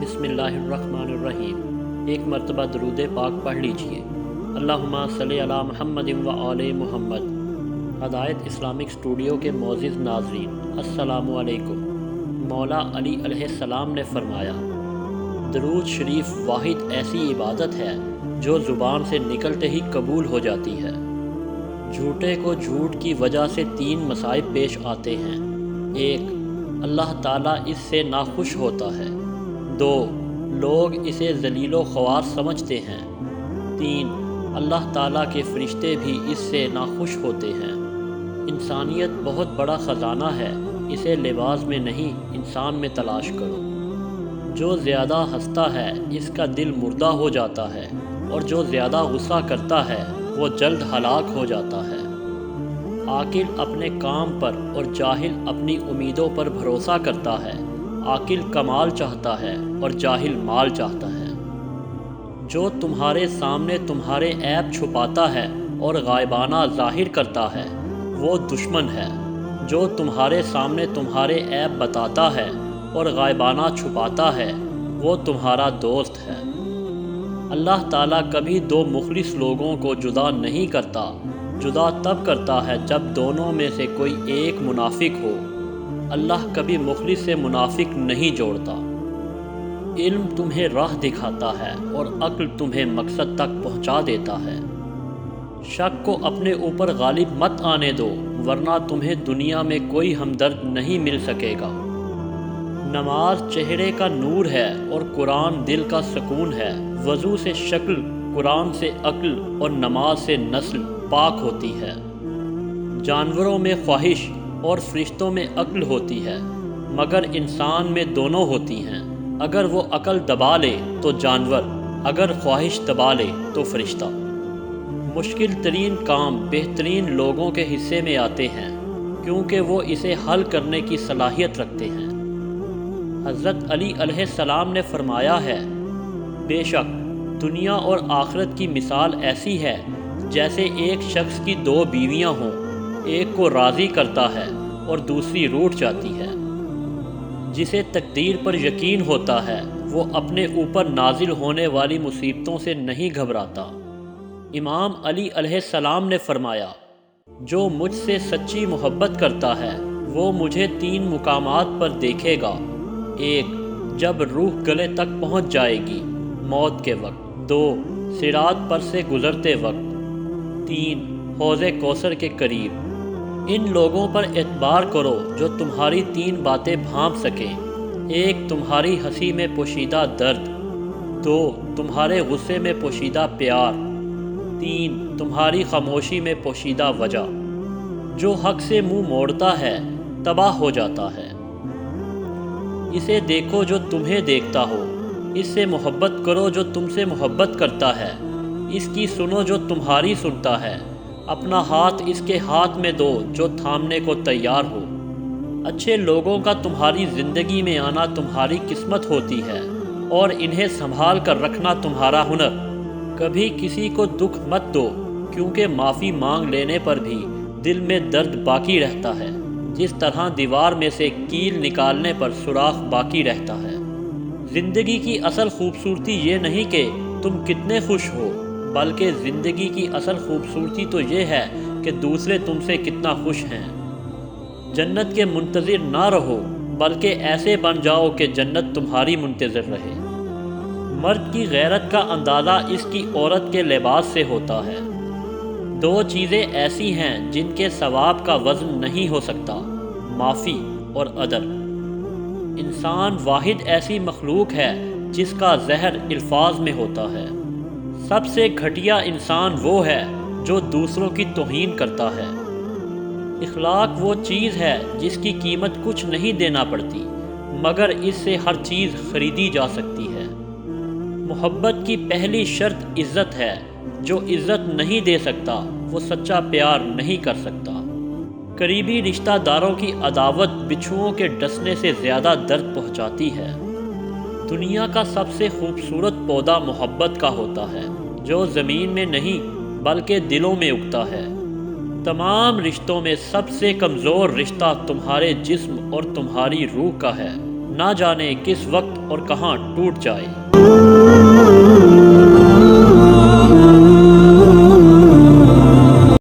بسم اللہ الرحمن الرحیم۔ ایک مرتبہ درود پاک پڑھ لیجئے۔ اللہم صلی علی محمد و آل محمد۔ ہدایت اسلامک اسٹوڈیو کے معزز ناظرین، السلام علیکم۔ مولا علی علیہ السلام نے فرمایا، درود شریف واحد ایسی عبادت ہے جو زبان سے نکلتے ہی قبول ہو جاتی ہے۔ جھوٹے کو جھوٹ کی وجہ سے 3 مصائب پیش آتے ہیں۔ 1، اللہ تعالیٰ اس سے ناخوش ہوتا ہے۔ 2، لوگ اسے ذلیل و خوار سمجھتے ہیں۔ 3، اللہ تعالیٰ کے فرشتے بھی اس سے ناخوش ہوتے ہیں۔ انسانیت بہت بڑا خزانہ ہے، اسے لباس میں نہیں انسان میں تلاش کرو۔ جو زیادہ ہنستا ہے اس کا دل مردہ ہو جاتا ہے، اور جو زیادہ غصہ کرتا ہے وہ جلد ہلاک ہو جاتا ہے۔ عاقل اپنے کام پر اور جاہل اپنی امیدوں پر بھروسہ کرتا ہے۔ عاقل کمال چاہتا ہے اور جاہل مال چاہتا ہے۔ جو تمہارے سامنے تمہارے عیب چھپاتا ہے اور غائبانہ ظاہر کرتا ہے وہ دشمن ہے۔ جو تمہارے سامنے تمہارے عیب بتاتا ہے اور غائبانہ چھپاتا ہے وہ تمہارا دوست ہے۔ اللہ تعالیٰ کبھی 2 مخلص لوگوں کو جدا نہیں کرتا، جدا تب کرتا ہے جب دونوں میں سے کوئی ایک منافق ہو۔ اللہ کبھی مخلص سے منافق نہیں جوڑتا۔ علم تمہیں راہ دکھاتا ہے اور عقل تمہیں مقصد تک پہنچا دیتا ہے۔ شک کو اپنے اوپر غالب مت آنے دو، ورنہ تمہیں دنیا میں کوئی ہمدرد نہیں مل سکے گا۔ نماز چہرے کا نور ہے اور قرآن دل کا سکون ہے۔ وضو سے شکل، قرآن سے عقل اور نماز سے نسل پاک ہوتی ہے۔ جانوروں میں خواہش اور فرشتوں میں عقل ہوتی ہے، مگر انسان میں دونوں ہوتی ہیں۔ اگر وہ عقل دبا لے تو جانور، اگر خواہش دبا لے تو فرشتہ۔ مشکل ترین کام بہترین لوگوں کے حصے میں آتے ہیں، کیونکہ وہ اسے حل کرنے کی صلاحیت رکھتے ہیں۔ حضرت علی علیہ السلام نے فرمایا ہے، بے شک دنیا اور آخرت کی مثال ایسی ہے جیسے ایک شخص کی 2 بیویاں ہوں، ایک کو راضی کرتا ہے اور دوسری روٹھ جاتی ہے۔ جسے تقدیر پر یقین ہوتا ہے وہ اپنے اوپر نازل ہونے والی مصیبتوں سے نہیں گھبراتا۔ امام علی علیہ السلام نے فرمایا، جو مجھ سے سچی محبت کرتا ہے وہ مجھے 3 مقامات پر دیکھے گا۔ 1، جب روح گلے تک پہنچ جائے گی، موت کے وقت۔ 2، صراط پر سے گزرتے وقت۔ 3، حوض کوثر کے قریب۔ ان لوگوں پر اعتبار کرو جو تمہاری 3 باتیں بھانپ سکیں۔ 1، تمہاری ہنسی میں پوشیدہ درد۔ 2، تمہارے غصے میں پوشیدہ پیار۔ 3، تمہاری خاموشی میں پوشیدہ وجہ۔ جو حق سے منہ موڑتا ہے تباہ ہو جاتا ہے۔ اسے دیکھو جو تمہیں دیکھتا ہو، اس سے محبت کرو جو تم سے محبت کرتا ہے، اس کی سنو جو تمہاری سنتا ہے، اپنا ہاتھ اس کے ہاتھ میں دو جو تھامنے کو تیار ہو۔ اچھے لوگوں کا تمہاری زندگی میں آنا تمہاری قسمت ہوتی ہے اور انہیں سنبھال کر رکھنا تمہارا ہنر۔ کبھی کسی کو دکھ مت دو، کیونکہ معافی مانگ لینے پر بھی دل میں درد باقی رہتا ہے، جس طرح دیوار میں سے کیل نکالنے پر سوراخ باقی رہتا ہے۔ زندگی کی اصل خوبصورتی یہ نہیں کہ تم کتنے خوش ہو، بلکہ زندگی کی اصل خوبصورتی تو یہ ہے کہ دوسرے تم سے کتنا خوش ہیں۔ جنت کے منتظر نہ رہو، بلکہ ایسے بن جاؤ کہ جنت تمہاری منتظر رہے۔ مرد کی غیرت کا اندازہ اس کی عورت کے لباس سے ہوتا ہے۔ 2 چیزیں ایسی ہیں جن کے ثواب کا وزن نہیں ہو سکتا، معافی اور عدل۔ انسان واحد ایسی مخلوق ہے جس کا زہر الفاظ میں ہوتا ہے۔ سب سے گھٹیا انسان وہ ہے جو دوسروں کی توہین کرتا ہے۔ اخلاق وہ چیز ہے جس کی قیمت کچھ نہیں دینا پڑتی، مگر اس سے ہر چیز خریدی جا سکتی ہے۔ محبت کی پہلی شرط عزت ہے۔ جو عزت نہیں دے سکتا وہ سچا پیار نہیں کر سکتا۔ قریبی رشتہ داروں کی عداوت بچھوؤں کے ڈسنے سے زیادہ درد پہنچاتی ہے۔ دنیا کا سب سے خوبصورت پودا محبت کا ہوتا ہے، جو زمین میں نہیں بلکہ دلوں میں اگتا ہے۔ تمام رشتوں میں سب سے کمزور رشتہ تمہارے جسم اور تمہاری روح کا ہے۔ نہ جانے کس وقت اور کہاں ٹوٹ جائے۔